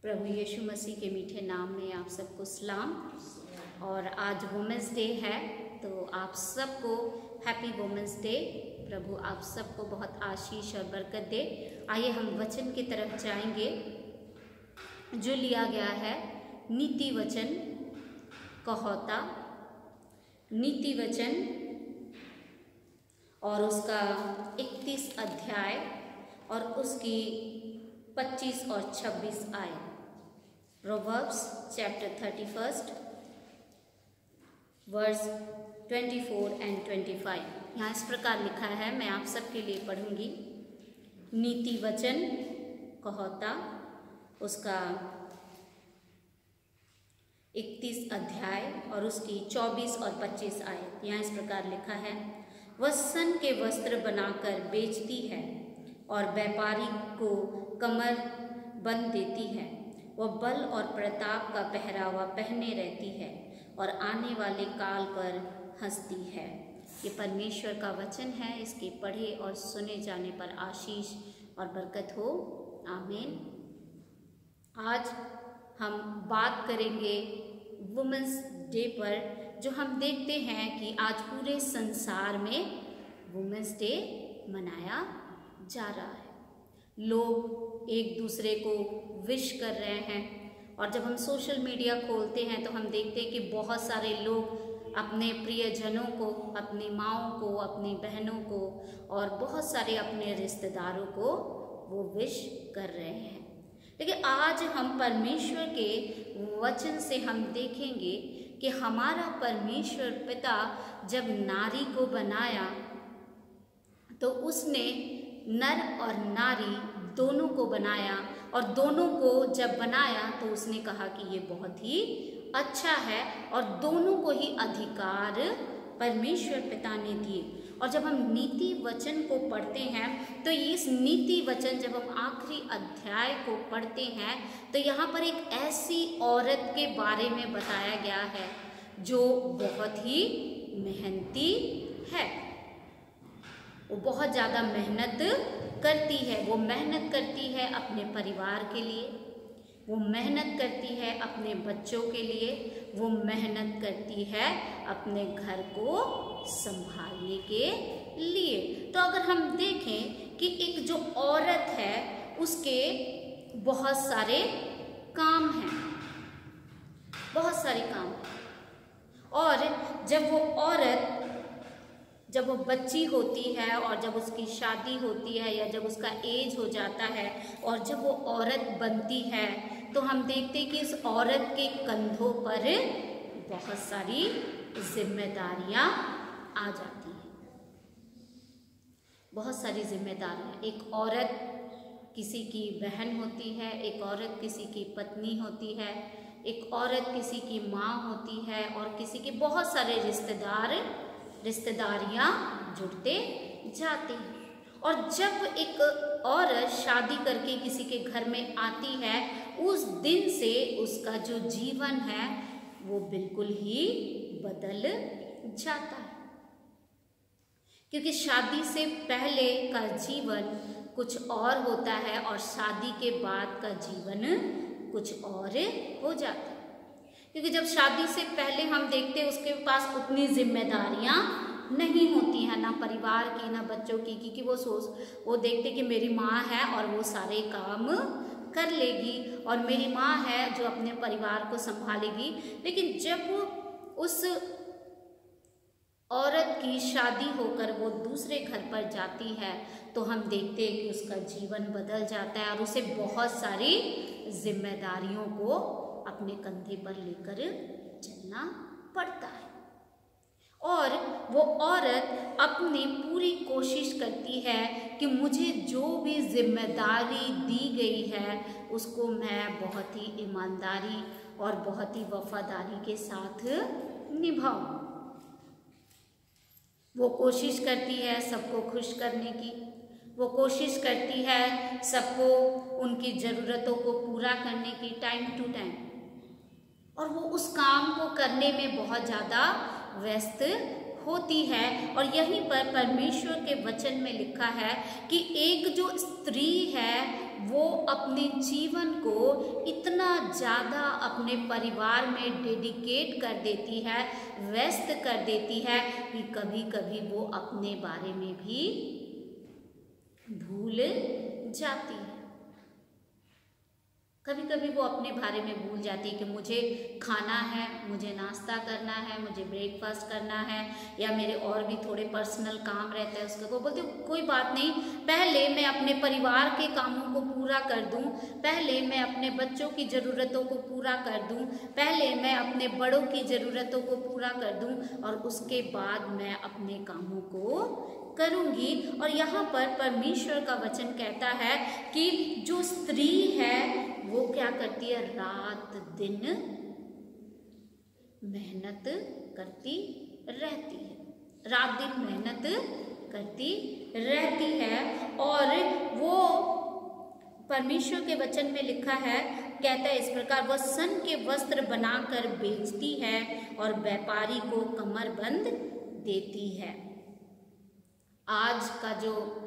प्रभु यीशु मसीह के मीठे नाम में आप सबको सलाम। और आज वुमेंस डे है, तो आप सबको हैप्पी वुमेंस डे। प्रभु आप सबको बहुत आशीष और बरकत दे। आइए हम वचन की तरफ जाएंगे जो लिया गया है नीति वचन कहोता, नीति वचन और उसका 31 अध्याय और उसकी 25 और 26 आयत। Proverbs chapter 31 verse 24 and 25। यहाँ इस प्रकार लिखा है, मैं आप सबके लिए पढ़ूंगी। नीति वचन कहोता उसका 31 अध्याय और उसकी 24 और 25 आयत। यहाँ इस प्रकार लिखा है, वह सन के वस्त्र बनाकर बेचती है और व्यापारी को कमर बंद देती है। वह बल और प्रताप का पहरावा पहने रहती है और आने वाले काल पर हंसती है। ये परमेश्वर का वचन है, इसके पढ़े और सुने जाने पर आशीष और बरकत हो। आमीन। आज हम बात करेंगे वुमेंस डे पर, जो हम देखते हैं कि आज पूरे संसार में वुमेंस डे मनाया जा रहा है। लोग एक दूसरे को विश कर रहे हैं और जब हम सोशल मीडिया खोलते हैं तो हम देखते हैं कि बहुत सारे लोग अपने प्रियजनों को, अपनी माँओं को, अपनी बहनों को और बहुत सारे अपने रिश्तेदारों को वो विश कर रहे हैं। लेकिन आज हम परमेश्वर के वचन से हम देखेंगे कि हमारा परमेश्वर पिता जब नारी को बनाया तो उसने नर और नारी दोनों को बनाया, और दोनों को जब बनाया तो उसने कहा कि ये बहुत ही अच्छा है, और दोनों को ही अधिकार परमेश्वर पिता ने दिए। और जब हम नीति वचन को पढ़ते हैं तो इस नीति वचन जब हम आखिरी अध्याय को पढ़ते हैं तो यहाँ पर एक ऐसी औरत के बारे में बताया गया है जो बहुत ही मेहनती है। वो बहुत ज़्यादा मेहनत करती है। वो मेहनत करती है अपने परिवार के लिए, वो मेहनत करती है अपने बच्चों के लिए, वो मेहनत करती है अपने घर को संभालने के लिए। तो अगर हम देखें कि एक जो औरत है उसके बहुत सारे काम हैं, बहुत सारे काम हैं। और जब वो औरत, जब वो बच्ची होती है और जब उसकी शादी होती है या जब उसका एज हो जाता है और जब वो औरत बनती है तो हम देखते हैं कि इस औरत के कंधों पर बहुत सारी जिम्मेदारियां आ जाती हैं। बहुत सारी जिम्मेदारियां। एक औरत किसी की बहन होती है, एक औरत किसी की पत्नी होती है, एक औरत किसी की माँ होती है और किसी के बहुत सारे रिश्तेदारियां जुड़ते जाती हैं। और जब एक औरत शादी करके किसी के घर में आती है, उस दिन से उसका जो जीवन है वो बिल्कुल ही बदल जाता है, क्योंकि शादी से पहले का जीवन कुछ और होता है और शादी के बाद का जीवन कुछ और हो जाता है। क्योंकि जब शादी से पहले हम देखते हैं उसके पास उतनी जिम्मेदारियां नहीं होती हैं, ना परिवार की ना बच्चों की, क्योंकि वो देखते कि मेरी माँ है और वो सारे काम कर लेगी और मेरी माँ है जो अपने परिवार को संभालेगी। लेकिन जब उस औरत की शादी होकर वो दूसरे घर पर जाती है तो हम देखते हैं कि उसका जीवन बदल जाता है और उसे बहुत सारी जिम्मेदारियों को अपने कंधे पर लेकर चलना पड़ता है। और वो औरत अपनी पूरी कोशिश करती है कि मुझे जो भी जिम्मेदारी दी गई है उसको मैं बहुत ही ईमानदारी और बहुत ही वफादारी के साथ निभाऊं। वो कोशिश करती है सबको खुश करने की, वो कोशिश करती है सबको उनकी ज़रूरतों को पूरा करने की टाइम टू टाइम, और वो उस काम को करने में बहुत ज़्यादा व्यस्त होती है। और यहीं पर परमेश्वर के वचन में लिखा है कि एक जो स्त्री है वो अपने जीवन को इतना ज़्यादा अपने परिवार में डेडिकेट कर देती है, व्यस्त कर देती है कि कभी कभी वो अपने बारे में भी भूल जाती है। कभी कभी वो अपने बारे में भूल जाती है कि मुझे खाना है, मुझे नाश्ता करना है, मुझे ब्रेकफास्ट करना है, या मेरे और भी थोड़े पर्सनल काम रहते हैं उसको। वो बोलते कोई बात नहीं, पहले मैं अपने परिवार के कामों को पूरा कर दूं, पहले मैं अपने बच्चों की ज़रूरतों को पूरा कर दूं, पहले मैं अपने बड़ों की ज़रूरतों को पूरा कर दूं और उसके बाद मैं अपने कामों को करूंगी। और यहाँ पर परमेश्वर का वचन कहता है कि जो स्त्री है वो क्या करती है, रात दिन मेहनत करती रहती है, रात दिन मेहनत करती रहती है। और वो परमेश्वर के वचन में लिखा है, कहता है इस प्रकार, वह सन के वस्त्र बनाकर बेचती है और व्यापारी को कमरबंद देती है। आज का जो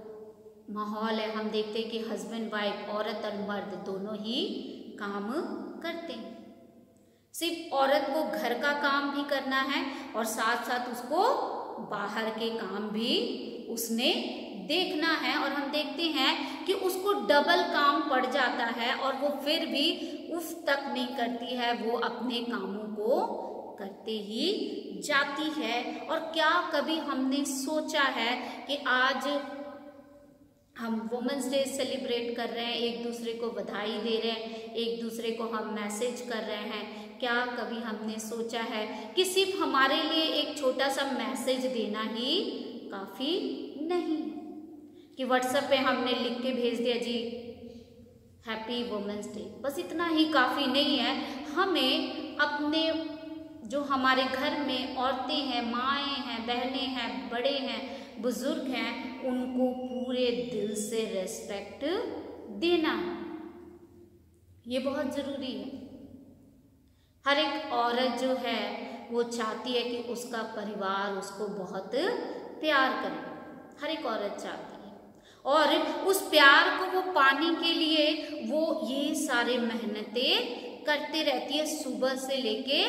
माहौल है, हम देखते हैं कि हस्बैंड वाइफ, औरत और मर्द दोनों ही काम करते हैं। सिर्फ औरत को घर का काम भी करना है और साथ साथ उसको बाहर के काम भी उसने देखना है। और हम देखते हैं कि उसको डबल काम पड़ जाता है और वो फिर भी उफ तक नहीं करती है, वो अपने कामों को करते ही जाती है। और क्या कभी हमने सोचा है कि आज हम वुमेन्स डे सेलिब्रेट कर रहे हैं, एक दूसरे को बधाई दे रहे हैं, एक दूसरे को हम मैसेज कर रहे हैं, क्या कभी हमने सोचा है कि सिर्फ हमारे लिए एक छोटा सा मैसेज देना ही काफ़ी नहीं है, कि व्हाट्सएप पे हमने लिख के भेज दिया जी हैप्पी वुमेन्स डे, बस इतना ही काफ़ी नहीं है। हमें अपने जो हमारे घर में औरतें हैं, माएँ हैं, बहनें हैं, बड़े हैं, बुजुर्ग हैं, उनको पूरे दिल से रेस्पेक्ट देना, ये बहुत ज़रूरी है। हर एक औरत जो है वो चाहती है कि उसका परिवार उसको बहुत प्यार करे, हर एक औरत चाहती है। और उस प्यार को वो पाने के लिए वो ये सारे मेहनतें करते रहती है, सुबह से लेके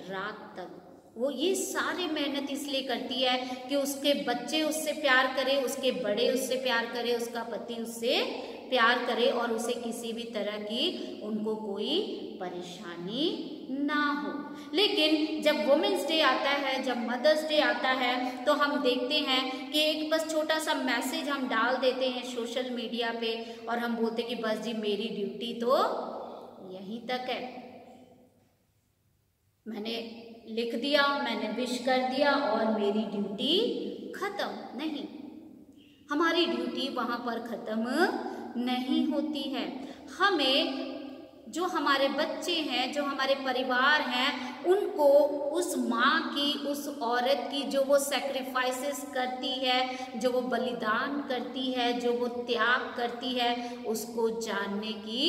रात तक। वो ये सारे मेहनत इसलिए करती है कि उसके बच्चे उससे प्यार करें, उसके बड़े उससे प्यार करें, उसका पति उससे प्यार करे और उसे किसी भी तरह की उनको कोई परेशानी ना हो। लेकिन जब वुमेन्स डे आता है, जब मदर्स डे आता है, तो हम देखते हैं कि एक बस छोटा सा मैसेज हम डाल देते हैं सोशल मीडिया पे और हम बोलते कि बस जी मेरी ड्यूटी तो यहीं तक है, मैंने लिख दिया, मैंने विश कर दिया और मेरी ड्यूटी खत्म। नहीं, हमारी ड्यूटी वहाँ पर खत्म नहीं होती है। हमें जो हमारे बच्चे हैं, जो हमारे परिवार हैं, उनको उस माँ की, उस औरत की जो वो सैक्रिफाइसेस करती है, जो वो बलिदान करती है, जो वो त्याग करती है, उसको जानने की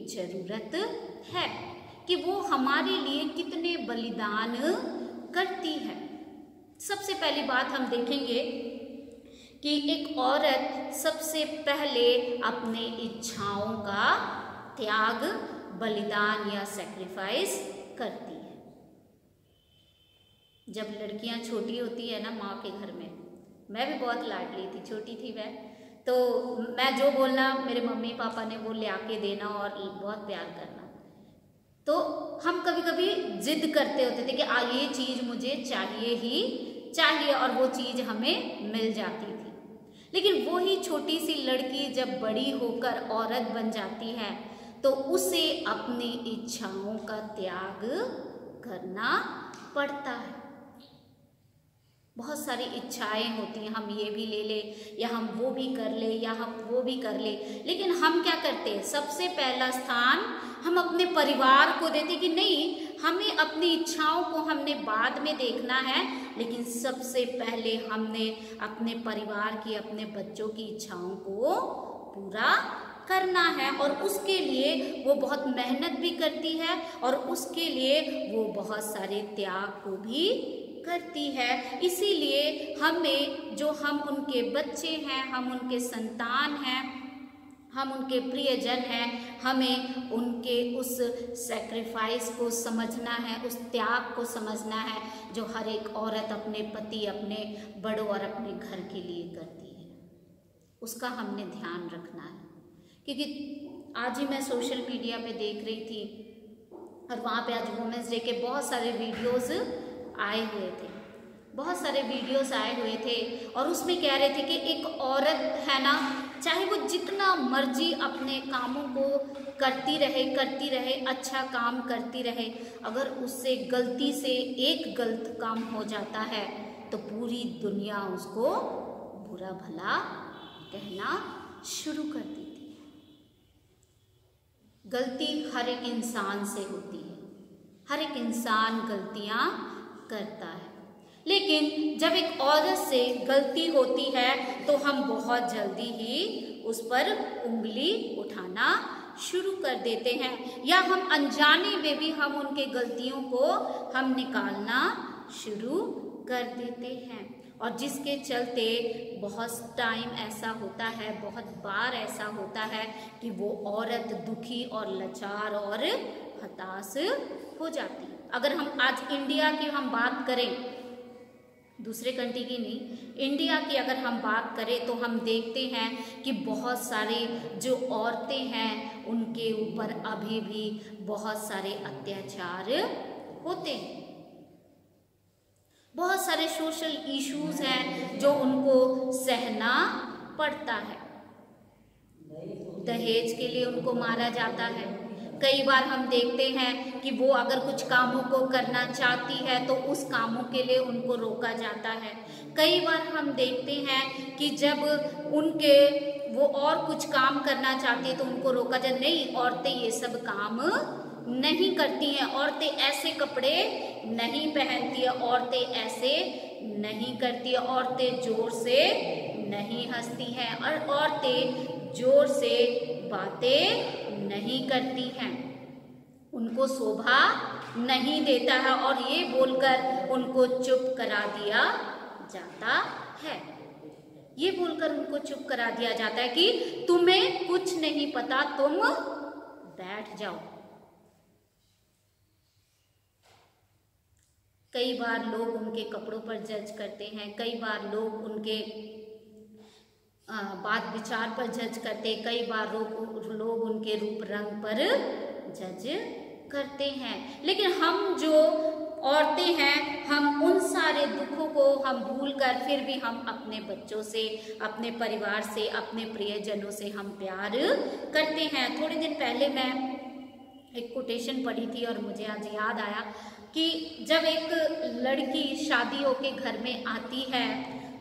ज़रूरत है कि वो हमारे लिए कितने बलिदान करती है। सबसे पहली बात हम देखेंगे कि एक औरत सबसे पहले अपने इच्छाओं का त्याग, बलिदान या सैक्रिफाइस करती है। जब लड़कियां छोटी होती है ना माँ के घर में, मैं भी बहुत लाडली थी, छोटी थी मैं, तो मैं जो बोलना मेरे मम्मी पापा ने वो ले आके देना और बहुत प्यार करना। तो हम कभी कभी जिद करते होते थे कि ये चीज़ मुझे चाहिए ही चाहिए, और वो चीज़ हमें मिल जाती थी। लेकिन वो ही छोटी सी लड़की जब बड़ी होकर औरत बन जाती है तो उसे अपनी इच्छाओं का त्याग करना पड़ता है। बहुत सारी इच्छाएं होती हैं, हम ये भी ले ले, या हम वो भी कर ले, या हम वो भी कर ले, लेकिन हम क्या करते हैं, सबसे पहला स्थान हम अपने परिवार को देते कि नहीं, हमें अपनी इच्छाओं को हमने बाद में देखना है, लेकिन सबसे पहले हमने अपने परिवार की, अपने बच्चों की इच्छाओं को पूरा करना है। और उसके लिए वो बहुत मेहनत भी करती है और उसके लिए वो बहुत सारे त्याग को भी करती है। इसीलिए हमें, जो हम उनके बच्चे हैं, हम उनके संतान हैं, हम उनके प्रियजन हैं, हमें उनके उस सैक्रिफाइस को समझना है, उस त्याग को समझना है जो हर एक औरत अपने पति, अपने बड़ों और अपने घर के लिए करती है। उसका हमने ध्यान रखना है। क्योंकि आज ही मैं सोशल मीडिया पे देख रही थी और वहाँ पे आज वुमेंस डे के बहुत सारे वीडियोस आए हुए थे, बहुत सारे वीडियोस आए हुए थे और उसमें कह रहे थे कि एक औरत है ना, चाहे वो जितना मर्जी अपने कामों को करती रहे, अच्छा काम करती रहे, अगर उससे गलती से एक गलत काम हो जाता है तो पूरी दुनिया उसको बुरा भला कहना शुरू कर देती है। गलती हर एक इंसान से होती है, हर एक इंसान गलतियां करता है, लेकिन जब एक औरत से गलती होती है तो हम बहुत जल्दी ही उस पर उंगली उठाना शुरू कर देते हैं, या हम अनजाने में भी हम उनके गलतियों को हम निकालना शुरू कर देते हैं। और जिसके चलते बहुत टाइम ऐसा होता है, बहुत बार ऐसा होता है कि वो औरत दुखी और लाचार और हताश हो जाती है। अगर हम आज इंडिया की हम बात करें, दूसरे कंट्री की नहीं, इंडिया की अगर हम बात करें तो हम देखते हैं कि बहुत सारे जो औरतें हैं उनके ऊपर अभी भी बहुत सारे अत्याचार होते हैं, बहुत सारे सोशल इश्यूज हैं जो उनको सहना पड़ता है। दहेज के लिए उनको मारा जाता है। कई बार हम देखते हैं कि वो अगर कुछ कामों को करना चाहती है तो उस कामों के लिए उनको रोका जाता है। कई बार हम देखते हैं कि जब उनके वो और कुछ काम करना चाहती है तो उनको रोका जाता, नहीं औरतें ये सब काम नहीं करती हैं, औरतें ऐसे कपड़े नहीं पहनती है, औरतें ऐसे नहीं करती है, औरतें जोर से नहीं हंसती हैं और औरतें जोर से बातें नहीं करती हैं, उनको शोभा नहीं देता है और ये बोलकर उनको चुप करा दिया जाता है। ये बोलकर उनको चुप करा दिया जाता है कि तुम्हें कुछ नहीं पता, तुम बैठ जाओ। कई बार लोग उनके कपड़ों पर जज करते हैं, कई बार लोग उनके बात विचार पर जज करते, कई बार लोग उनके रूप रंग पर जज करते हैं। लेकिन हम जो औरतें हैं, हम उन सारे दुखों को हम भूलकर फिर भी हम अपने बच्चों से, अपने परिवार से, अपने प्रियजनों से हम प्यार करते हैं। थोड़े दिन पहले मैं एक कोटेशन पढ़ी थी और मुझे आज याद आया कि जब एक लड़की शादी होके घर में आती है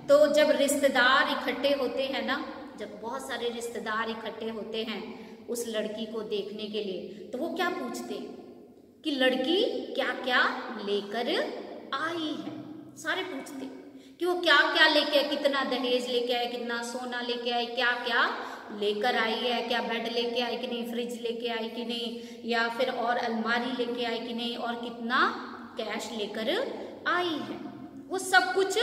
तो जब रिश्तेदार इकट्ठे होते हैं ना, जब बहुत सारे रिश्तेदार इकट्ठे होते हैं उस लड़की को देखने के लिए, तो वो क्या पूछते कि लड़की क्या क्या लेकर आई है। सारे पूछते कि वो क्या क्या लेके आए, कितना दहेज लेके आए, कितना सोना लेके आए, क्या क्या लेकर आई है, क्या बेड लेके आई कि नहीं, फ्रिज लेके आई कि नहीं, या फिर और अलमारी लेके आई कि नहीं, और कितना कैश लेकर आई है। वो सब कुछ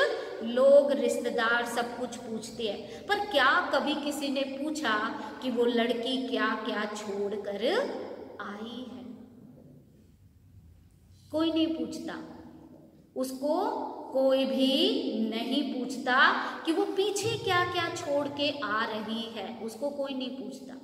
लोग रिश्तेदार सब कुछ पूछते हैं, पर क्या कभी किसी ने पूछा कि वो लड़की क्या क्या छोड़ कर आई है? कोई नहीं पूछता, उसको कोई भी नहीं पूछता कि वो पीछे क्या क्या छोड़ के आ रही है, उसको कोई नहीं पूछता।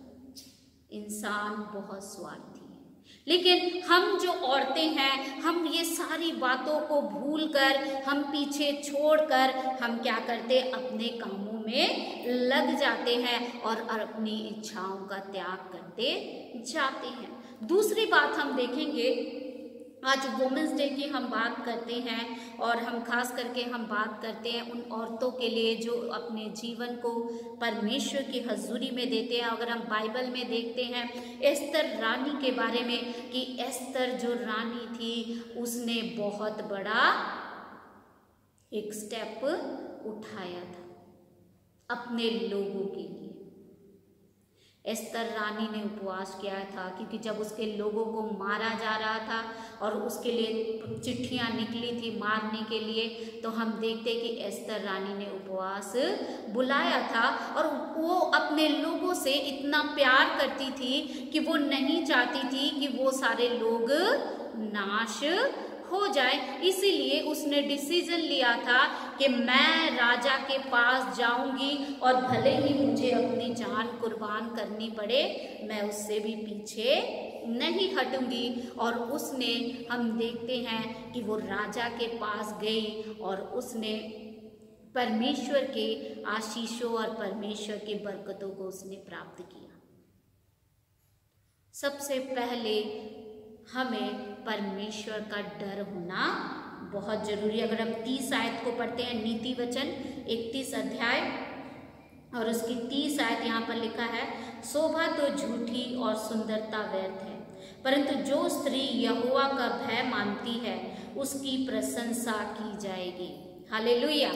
इंसान बहुत स्वार्थी है, लेकिन हम जो औरतें हैं, हम ये सारी बातों को भूलकर, हम पीछे छोड़कर हम क्या करते, अपने कामों में लग जाते हैं और अपनी इच्छाओं का त्याग करते जाते हैं। दूसरी बात हम देखेंगे, आज वुमेंस डे की हम बात करते हैं और हम खास करके हम बात करते हैं उन औरतों के लिए जो अपने जीवन को परमेश्वर की हजूरी में देते हैं। अगर हम बाइबल में देखते हैं एस्तर रानी के बारे में कि एस्तर जो रानी थी उसने बहुत बड़ा एक स्टेप उठाया था अपने लोगों के लिए। एस्तर रानी ने उपवास किया था, क्योंकि जब उसके लोगों को मारा जा रहा था और उसके लिए चिट्ठियां निकली थी मारने के लिए, तो हम देखते कि एस्तर रानी ने उपवास बुलाया था। और वो अपने लोगों से इतना प्यार करती थी कि वो नहीं चाहती थी कि वो सारे लोग नाश हो जाए, इसीलिए उसने डिसीजन लिया था कि मैं राजा के पास जाऊंगी और भले ही मुझे अपनी जान कुर्बान करनी पड़े, मैं उससे भी पीछे नहीं हटूंगी। और उसने, हम देखते हैं कि वो राजा के पास गई और उसने परमेश्वर के आशीषों और परमेश्वर के बरकतों को उसने प्राप्त किया। सबसे पहले हमें परमेश्वर का डर होना बहुत जरूरी है। अगर हम 30 आयत को पढ़ते हैं, नीति वचन 31 अध्याय और उसकी 30 आयत यहाँ पर लिखा है, शोभा तो झूठी और सुंदरता व्यर्थ है, परंतु जो स्त्री यहोवा का भय मानती है उसकी प्रशंसा की जाएगी। हालेलुया।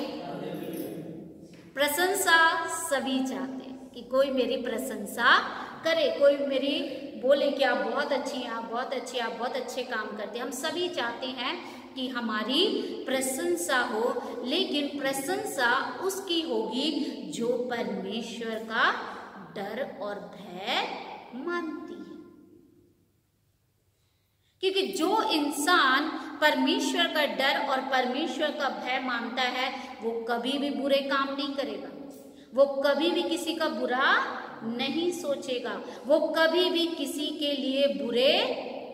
प्रशंसा सभी चाहते हैं कि कोई मेरी प्रशंसा करे, कोई मेरी बोले कि आप बहुत अच्छी हैं, आप बहुत अच्छी, आप बहुत अच्छे काम करते हैं। हम सभी चाहते हैं कि हमारी प्रशंसा हो, लेकिन प्रशंसा उसकी होगी जो परमेश्वर का डर और भय मानती है। क्योंकि जो इंसान परमेश्वर का डर और परमेश्वर का भय मानता है वो कभी भी बुरे काम नहीं करेगा, वो कभी भी किसी का बुरा नहीं सोचेगा, वो कभी भी किसी के लिए बुरे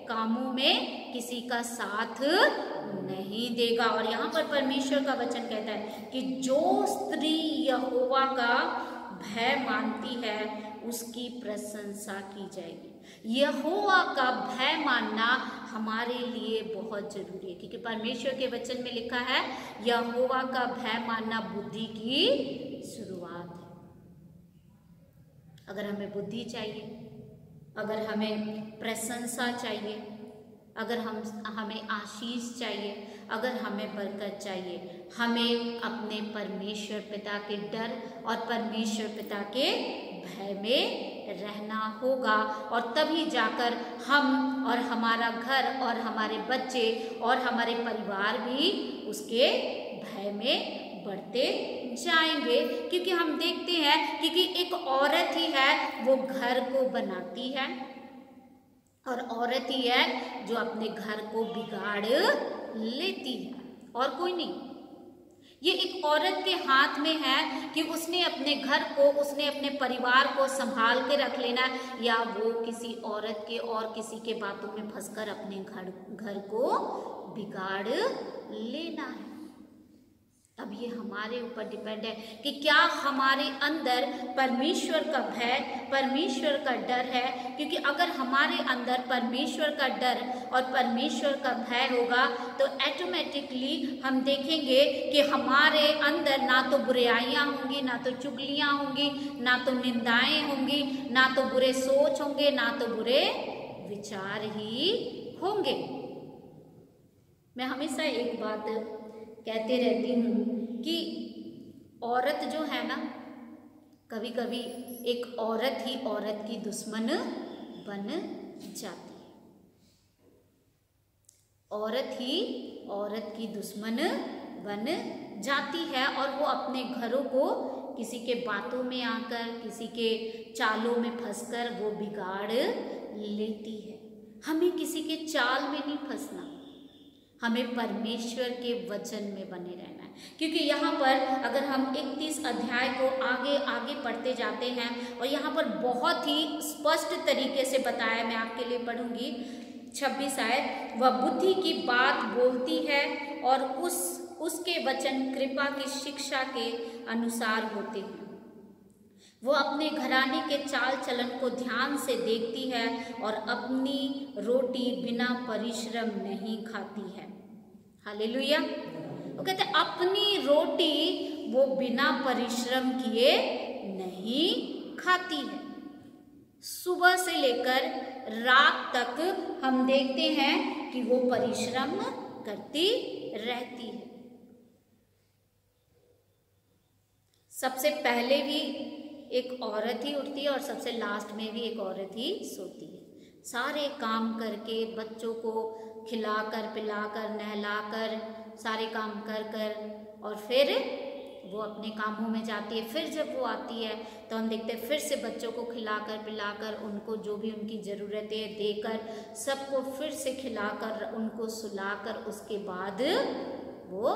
कामों में किसी का साथ नहीं देगा। और यहाँ पर परमेश्वर का वचन कहता है कि जो स्त्री यहोवा का भय मानती है उसकी प्रशंसा की जाएगी। यहोवा का भय मानना हमारे लिए बहुत जरूरी है, क्योंकि परमेश्वर के वचन में लिखा है यहोवा का भय मानना बुद्धि की शुरुआत है। अगर हमें बुद्धि चाहिए, अगर हमें प्रशंसा चाहिए, अगर हमें आशीष चाहिए, अगर हमें बरकत चाहिए, हमें अपने परमेश्वर पिता के डर और परमेश्वर पिता के भय में रहना होगा। और तभी जाकर हम और हमारा घर और हमारे बच्चे और हमारे परिवार भी उसके भय में बढ़ते जाएंगे। क्योंकि हम देखते हैं कि एक औरत ही है वो घर को बनाती है, और औरत ही है जो अपने घर को बिगाड़ लेती है, और कोई नहीं। ये एक औरत के हाथ में है कि उसने अपने घर को, उसने अपने परिवार को संभाल के रख लेना, या वो किसी औरत के और किसी के बातों में फंसकर अपने घर को बिगाड़ लेना है। अब ये हमारे ऊपर डिपेंड है कि क्या हमारे अंदर परमेश्वर का भय, परमेश्वर का डर है। क्योंकि अगर हमारे अंदर परमेश्वर का डर और परमेश्वर का भय होगा तो ऑटोमेटिकली हम देखेंगे कि हमारे अंदर ना तो बुराइयां होंगी, ना तो चुगलियां होंगी, ना तो निंदाएं होंगी, ना तो बुरे सोच होंगे, ना तो बुरे विचार ही होंगे। मैं हमेशा एक बात कहते रहती हूँ कि औरत जो है ना, कभी कभी एक औरत ही औरत की दुश्मन बन जाती है। औरत ही औरत की दुश्मन बन जाती है और वो अपने घरों को किसी के बातों में आकर, किसी के चालों में फंसकर वो बिगाड़ लेती है। हमें किसी के चाल में नहीं फंसना, हमें परमेश्वर के वचन में बने रहना है। क्योंकि यहाँ पर अगर हम 31 अध्याय को आगे आगे पढ़ते जाते हैं और यहाँ पर बहुत ही स्पष्ट तरीके से बताया, मैं आपके लिए पढ़ूंगी 26 आयत। वह बुद्धि की बात बोलती है और उसके वचन कृपा की शिक्षा के अनुसार होते हैं। वो अपने घराने के चाल चलन को ध्यान से देखती है और अपनी रोटी बिना परिश्रम नहीं खाती है। हालेलुया। वो कहते हैं अपनी रोटी वो बिना परिश्रम किए नहीं खाती है। सुबह से लेकर रात तक हम देखते हैं कि वो परिश्रम करती रहती है। सबसे पहले भी एक औरत ही उठती है और सबसे लास्ट में भी एक औरत ही सोती है। सारे काम करके बच्चों को खिलाकर पिलाकर नहलाकर सारे काम कर कर और फिर वो अपने कामों में जाती है। फिर जब वो आती है तो हम देखते हैं फिर से बच्चों को खिलाकर पिलाकर उनको जो भी उनकी ज़रूरतें देकर सबको फिर से खिलाकर उनको सुलाकर उसके बाद वो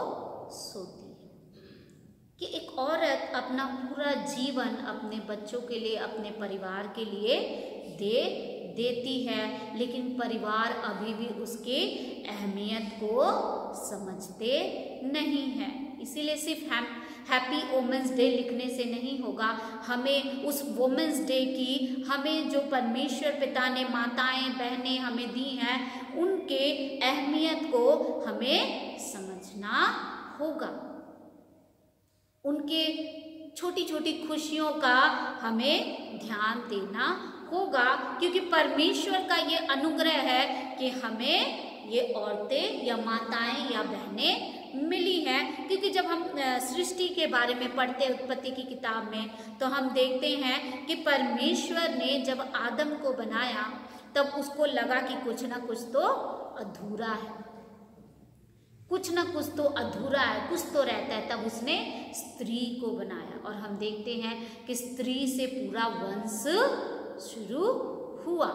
सोती है। कि एक औरत अपना पूरा जीवन अपने बच्चों के लिए अपने परिवार के लिए देती है, लेकिन परिवार अभी भी उसके अहमियत को समझते नहीं है। इसीलिए सिर्फ हैप्पी वुमेन्स डे लिखने से नहीं होगा, हमें उस वुमेन्स डे की हमें जो परमेश्वर पिता ने माताएं बहनें हमें दी हैं उनके अहमियत को हमें समझना होगा। उनके छोटी छोटी खुशियों का हमें ध्यान देना होगा, क्योंकि परमेश्वर का ये अनुग्रह है कि हमें ये औरतें या माताएं या बहनें मिली हैं। क्योंकि जब हम सृष्टि के बारे में पढ़ते हैं उत्पत्ति की किताब में तो हम देखते हैं कि परमेश्वर ने जब आदम को बनाया तब उसको लगा कि कुछ ना कुछ तो अधूरा है, कुछ ना कुछ तो अधूरा है, कुछ तो रहता है। तब उसने स्त्री को बनाया और हम देखते हैं कि स्त्री से पूरा वंश शुरू हुआ।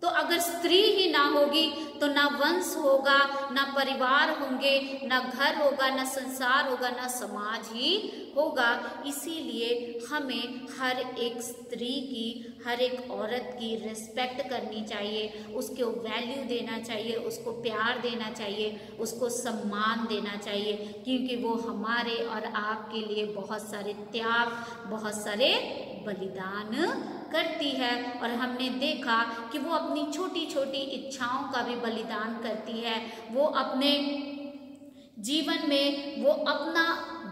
तो अगर स्त्री ही ना होगी तो ना वंश होगा, ना परिवार होंगे, ना घर होगा, ना संसार होगा, ना समाज ही होगा। इसीलिए हमें हर एक स्त्री की, हर एक औरत की रिस्पेक्ट करनी चाहिए, उसको वैल्यू देना चाहिए, उसको प्यार देना चाहिए, उसको सम्मान देना चाहिए, क्योंकि वो हमारे और आपके लिए बहुत सारे त्याग, बहुत सारे बलिदान करती है। और हमने देखा कि वो अपनी छोटी छोटी इच्छाओं का भी बलिदान करती है। वो अपने जीवन में वो अपना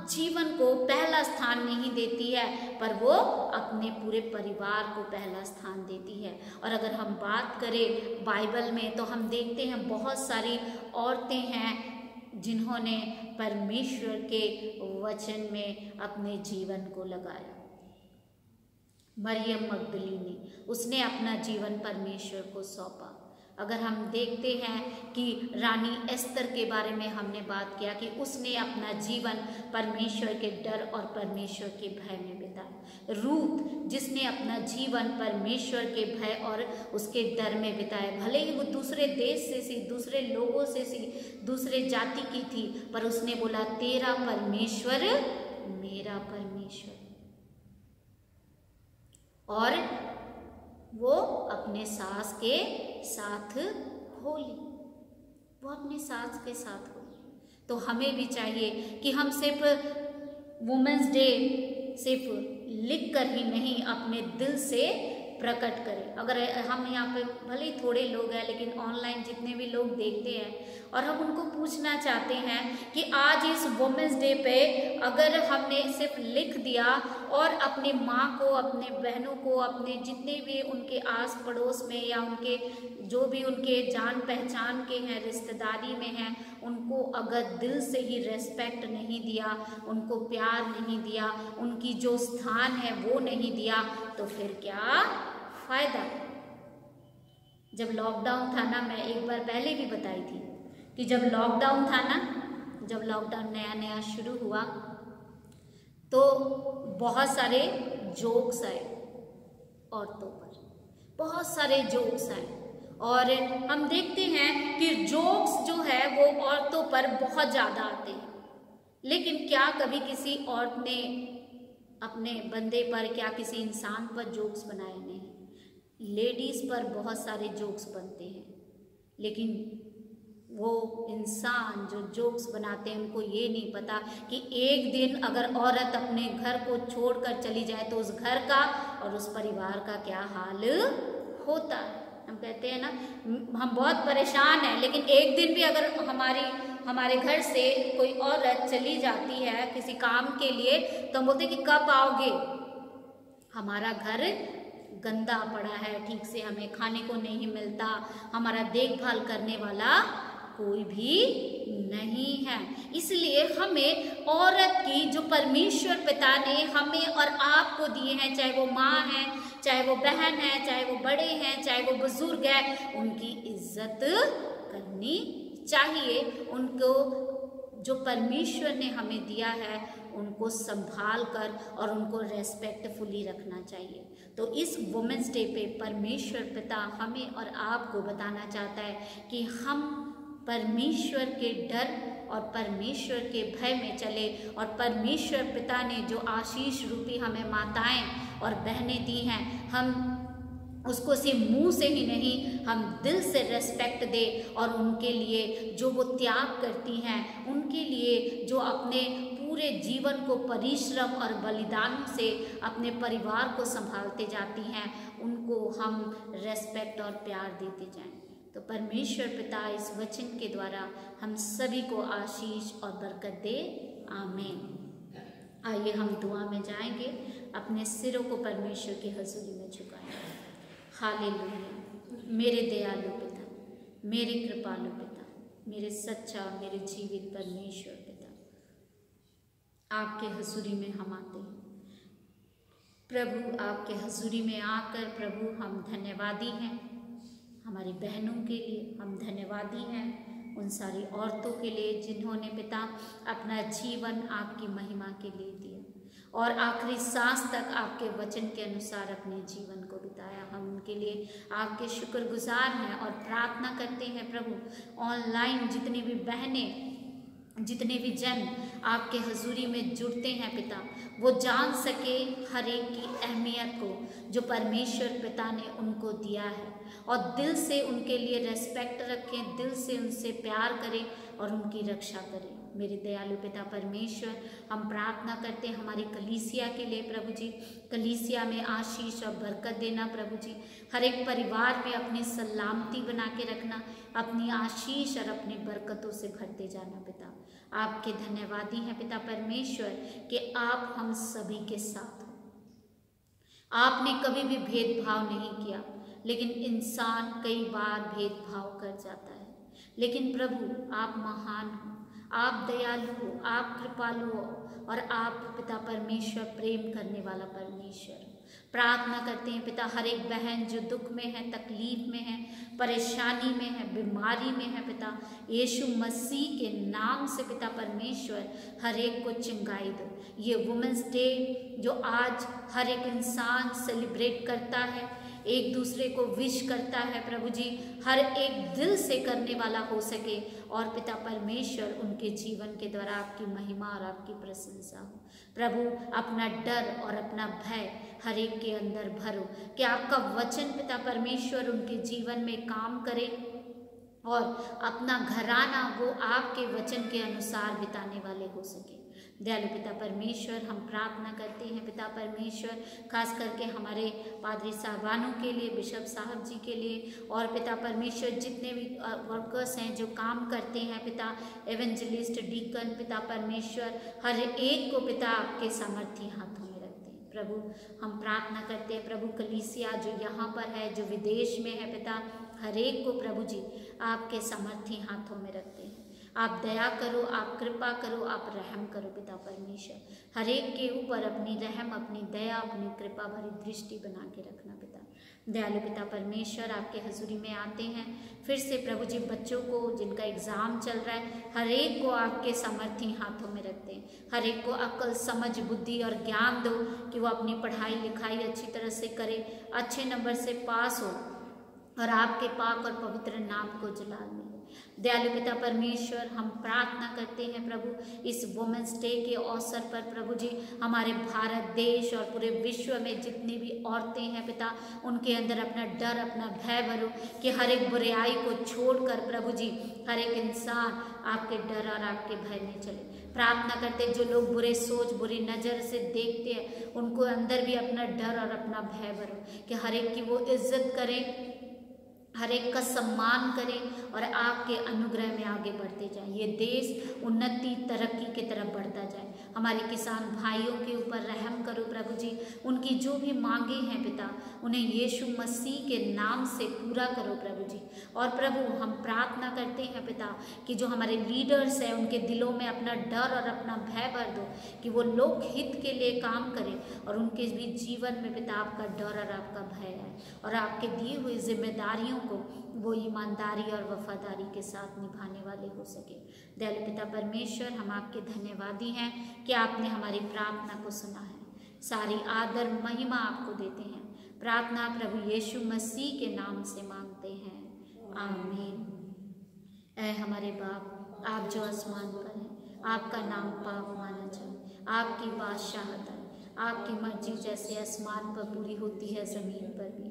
जीवन को पहला स्थान नहीं देती है, पर वो अपने पूरे परिवार को पहला स्थान देती है। और अगर हम बात करें बाइबल में तो हम देखते हैं बहुत सारी औरतें हैं जिन्होंने परमेश्वर के वचन में अपने जीवन को लगाया। मरियम मगदलीनी, उसने अपना जीवन परमेश्वर को सौंपा। अगर हम देखते हैं कि रानी एस्तर के बारे में हमने बात किया कि उसने अपना जीवन परमेश्वर के डर और परमेश्वर के भय में बिताया। रूत, जिसने अपना जीवन परमेश्वर के भय और उसके डर में बिताया, भले ही वो दूसरे देश से सी, दूसरे लोगों से सी, दूसरे जाति की थी, पर उसने बोला तेरा परमेश्वर मेरा परमेश्वर। और वो अपने सास के साथ होली, वो अपने सास के साथ होली। तो हमें भी चाहिए कि हम सिर्फ वुमेन्स डे सिर्फ लिख कर ही नहीं, अपने दिल से प्रकट करें। अगर हम यहाँ पे भले ही थोड़े लोग हैं, लेकिन ऑनलाइन जितने भी लोग देखते हैं और हम उनको पूछना चाहते हैं कि आज इस वुमेन्स डे पे अगर हमने सिर्फ लिख दिया और अपनी माँ को, अपने बहनों को, अपने जितने भी उनके आस पड़ोस में या उनके जो भी उनके जान पहचान के हैं, रिश्तेदारी में हैं, उनको अगर दिल से ही रेस्पेक्ट नहीं दिया, उनको प्यार नहीं दिया, उनकी जो स्थान है वो नहीं दिया, तो फिर क्या फायदा। जब लॉकडाउन था ना, मैं एक बार पहले भी बताई थी कि जब लॉकडाउन था ना, जब लॉकडाउन नया नया शुरू हुआ तो बहुत सारे जोक्स आए औरतों पर, बहुत सारे जोक्स आए। और हम देखते हैं कि जोक्स जो है वो औरतों पर बहुत ज़्यादा आते हैं, लेकिन क्या कभी किसी औरत ने अपने बंदे पर, क्या किसी इंसान पर जोक्स बनाए? नहीं। लेडीज़ पर बहुत सारे जोक्स बनते हैं, लेकिन वो इंसान जो जोक्स बनाते हैं उनको ये नहीं पता कि एक दिन अगर औरत अपने घर को छोड़कर चली जाए तो उस घर का और उस परिवार का क्या हाल होता है। हम कहते हैं ना, हम बहुत परेशान हैं, लेकिन एक दिन भी अगर हमारे घर से कोई औरत चली जाती है किसी काम के लिए तो हम बोलते हैं कि कब आओगे, हमारा घर गंदा पड़ा है, ठीक से हमें खाने को नहीं मिलता, हमारा देखभाल करने वाला कोई भी नहीं है। इसलिए हमें औरत की जो परमेश्वर पिता ने हमें और आपको दिए हैं, चाहे वो माँ है, चाहे वो बहन है, चाहे वो बड़े हैं, चाहे वो बुजुर्ग है, उनकी इज्जत करनी चाहिए। उनको जो परमेश्वर ने हमें दिया है उनको संभाल कर और उनको रेस्पेक्टफुली रखना चाहिए। तो इस वुमेन्स डे पे परमेश्वर पिता हमें और आपको बताना चाहता है कि हम परमेश्वर के डर और परमेश्वर के भय में चले, और परमेश्वर पिता ने जो आशीष रूपी हमें माताएं और बहनें दी हैं, हम उसको सिर्फ मुंह से ही नहीं, हम दिल से रेस्पेक्ट दे, और उनके लिए जो वो त्याग करती हैं, उनके लिए जो अपने पूरे जीवन को परिश्रम और बलिदान से अपने परिवार को संभालते जाती हैं, उनको हम रेस्पेक्ट और प्यार देते जाएं। तो परमेश्वर पिता इस वचन के द्वारा हम सभी को आशीष और बरकत दे। आमीन। आइए हम दुआ में जाएंगे, अपने सिरों को परमेश्वर की हजूरी में झुकाएं। हालेलुया। मेरे दयालु पिता, मेरे कृपालु पिता, मेरे सच्चा और मेरे जीवित परमेश्वर पिता, आपके हजूरी में हम आते हैं प्रभु। आपके हजूरी में आकर प्रभु हम धन्यवादी हैं, हमारी बहनों के लिए हम धन्यवादी हैं, उन सारी औरतों के लिए जिन्होंने पिता अपना जीवन आपकी महिमा के लिए दिया और आखिरी सांस तक आपके वचन के अनुसार अपने जीवन को बिताया। हम उनके लिए आपके शुक्रगुजार हैं और प्रार्थना करते हैं प्रभु, ऑनलाइन जितनी भी बहनें, जितने भी जन आपके हजूरी में जुड़ते हैं पिता, वो जान सके हर एक की अहमियत को जो परमेश्वर पिता ने उनको दिया है, और दिल से उनके लिए रेस्पेक्ट रखें, दिल से उनसे प्यार करें और उनकी रक्षा करें। मेरे दयालु पिता परमेश्वर, हम प्रार्थना करते हैं हमारी कलीसिया के लिए प्रभु जी। कलीसिया में आशीष और बरकत देना प्रभु जी, हर एक परिवार में अपनी सलामती बना के रखना, अपनी आशीष और अपनी बरकतों से भरते जाना पिता। आपके धन्यवादी हैं पिता परमेश्वर कि आप हम सभी के साथ हो। आपने कभी भी भेदभाव नहीं किया, लेकिन इंसान कई बार भेदभाव कर जाता है, लेकिन प्रभु आप महान हो, आप दयालु हो, आप कृपालु हो, और आप पिता परमेश्वर प्रेम करने वाला परमेश्वर। प्रार्थना करते हैं पिता हर एक बहन जो दुख में है, तकलीफ में है, परेशानी में है, बीमारी में है पिता, यीशु मसीह के नाम से पिता परमेश्वर हर एक को चंगाई दो। ये वुमेन्स डे जो आज हर एक इंसान सेलिब्रेट करता है, एक दूसरे को विश करता है प्रभु जी, हर एक दिल से करने वाला हो सके, और पिता परमेश्वर उनके जीवन के द्वारा आपकी महिमा और आपकी प्रशंसा हो। प्रभु अपना डर और अपना भय हर एक के अंदर भरो कि आपका वचन पिता परमेश्वर उनके जीवन में काम करे और अपना घराना वो आपके वचन के अनुसार बिताने वाले हो सके। दयालु पिता परमेश्वर, हम प्रार्थना करते हैं पिता परमेश्वर खास करके हमारे पादरी साहबानों के लिए, बिशप साहब जी के लिए, और पिता परमेश्वर जितने भी वर्कर्स हैं जो काम करते हैं पिता, एवेंजलिस्ट, डीकन, पिता परमेश्वर हर एक को पिता आपके सामर्थी हाथों में रखते हैं। प्रभु हम प्रार्थना करते हैं प्रभु कलीसिया जो यहाँ पर है, जो विदेश में है पिता, हर एक को प्रभु जी आपके सामर्थी हाथों में रखते हैं। आप दया करो, आप कृपा करो, आप रहम करो पिता परमेश्वर, हर एक के ऊपर अपनी रहम, अपनी दया, अपनी कृपा भरी दृष्टि बना के रखना पिता। दयालु पिता परमेश्वर आपके हजूरी में आते हैं फिर से प्रभु जी, बच्चों को जिनका एग्ज़ाम चल रहा है हर एक को आपके सामर्थी हाथों में रखते हैं, हर एक को अक्ल, समझ, बुद्धि और ज्ञान दो कि वो अपनी पढ़ाई लिखाई अच्छी तरह से करे, अच्छे नंबर से पास हो और आपके पाक और पवित्र नाम को जलाल मिले। दयालु पिता परमेश्वर, हम प्रार्थना करते हैं प्रभु इस वुमेन्स डे के अवसर पर प्रभु जी, हमारे भारत देश और पूरे विश्व में जितनी भी औरतें हैं पिता, उनके अंदर अपना डर, अपना भय भरो कि हर एक बुराई को छोड़कर प्रभु जी हर एक इंसान आपके डर और आपके भय में चले। प्रार्थना करते जो लोग बुरे सोच, बुरी नज़र से देखते हैं, उनको अंदर भी अपना डर और अपना भय भरो कि हर एक की वो इज्जत करें हर एक का सम्मान करें और आपके अनुग्रह में आगे बढ़ते जाएं। ये देश उन्नति तरक्की की तरफ बढ़ता जाए। हमारे किसान भाइयों के ऊपर रहम करो प्रभु जी, उनकी जो भी मांगे हैं पिता, उन्हें यीशु मसीह के नाम से पूरा करो प्रभु जी। और प्रभु हम प्रार्थना करते हैं पिता कि जो हमारे लीडर्स हैं उनके दिलों में अपना डर और अपना भय भर दो, कि वो लोक हित के लिए काम करें और उनके भी जीवन में पिता आपका डर और आपका भय आए, और आपके दिए हुए जिम्मेदारियों को वो ईमानदारी और वफादारी के साथ निभाने वाले हो सके। दयालु पिता परमेश्वर, हम आपके धन्यवादी हैं कि आपने हमारी प्रार्थना को सुना है। सारी आदर महिमा आपको देते हैं। प्रार्थना प्रभु यीशु मसीह के नाम से मांगते हैं, आमीन। ऐ हमारे बाप, आप जो आसमान पर हैं, आपका नाम पाक माना जाए, आपकी बादशाहत आए, आपकी मर्जी जैसे आसमान पर पूरी होती है ज़मीन पर भी।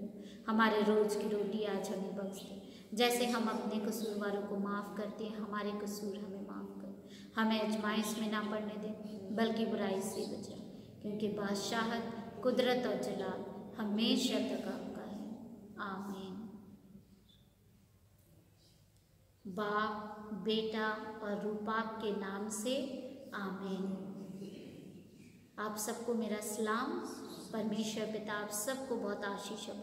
हमारे रोज़ की रोटी आज हमें बख्श दे, जैसे हम अपने कसूरवारों को माफ़ करते हैं, हमारे कसूर हमें माफ़ कर, हमें आजमाइश में ना पड़ने दें बल्कि बुराई से बचाए, क्योंकि बादशाहत, कुदरत और जलाल हमेशा तक आपका है, आमीन। बाप, बेटा और रूपाक के नाम से, आमीन। आप सबको मेरा सलाम। परमेश्वर पिता आप सबको बहुत आशीष और